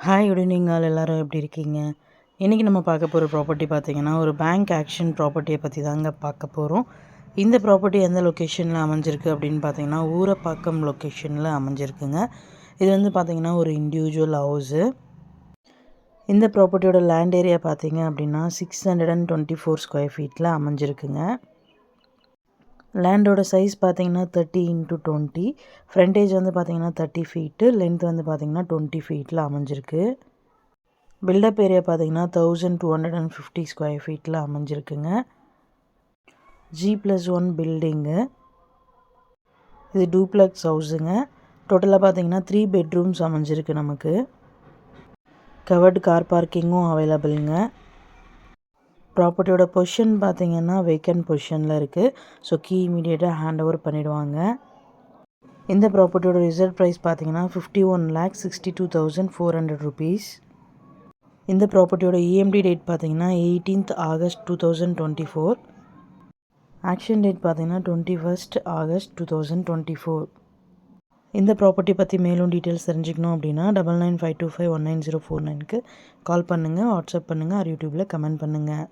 Hi good evening all எல்லோரும் எப்படி இருக்கீங்க? இன்றைக்கி நம்ம பார்க்க போகிற ப்ராப்பர்ட்டி பார்த்திங்கன்னா ஒரு பேங்க் ஆக்ஷன் ப்ராப்பர்ட்டியை பற்றி தாங்க பார்க்க போகிறோம். இந்த ப்ராப்பர்ட்டி எந்த லொக்கேஷனில் அமைஞ்சிருக்கு அப்படின்னு பார்த்தீங்கன்னா ஊரப்பாக்கம் லொக்கேஷனில் அமைஞ்சிருக்குங்க. இது வந்து பார்த்திங்கன்னா ஒரு இண்டிவிஜுவல் ஹவுஸு. இந்த ப்ராப்பர்ட்டியோட லேண்ட் ஏரியா பார்த்திங்க அப்படின்னா 624 ஸ்கொயர் ஃபீட்டில் அமைஞ்சிருக்குங்க. லேண்டோட சைஸ் பார்த்தீங்கன்னா 30x20, ஃப்ரண்டேஜ் வந்து பார்த்தீங்கன்னா 30 ஃபீட்டு, லென்த் வந்து பார்த்தீங்கன்னா 20 ஃபீட்டில் அமைஞ்சிருக்கு. பில்டப் ஏரியா பார்த்தீங்கன்னா 1250 ஸ்கொயர் ஃபீட்டில் அமைஞ்சிருக்குங்க. G+1 building. இது டூப்ளெக்ஸ் ஹவுஸுங்க. டோட்டலாக பார்த்தீங்கன்னா 3 பெட்ரூம்ஸ் அமைஞ்சிருக்கு நமக்கு. கவர்டு கார் பார்க்கிங்கும் அவைலபிளுங்க. ப்ராப்பர்ட்டியோட பொசிஷன் பார்த்தீங்கன்னா வேக்கன்ட் பொசிஷனில் இருக்குது. ஸோ கீ இமீடியட்டாக ஹேண்ட் ஓவர் பண்ணிவிடுவாங்க. இந்த ப்ராப்பர்ட்டியோட ரிசர்வ் ப்ரைஸ் பார்த்தீங்கன்னா 51,62,400 ருபீஸ். இந்த ப்ராப்பர்ட்டியோட EMD டேட் பார்த்தீங்கன்னா 18th August 2024. ஆக்ஷன் டேட் பார்த்தீங்கன்னா 21st August 2024. இந்த ப்ராப்பர்ட்டி பற்றி மேலும் டீட்டெயில்ஸ் தெரிஞ்சுக்கணும் அப்படின்னா 9952519049க்கு கால் பண்ணுங்கள், வாட்ஸ்அப் பண்ணுங்கள், யூடியூப்பில் கமெண்ட் பண்ணுங்கள்.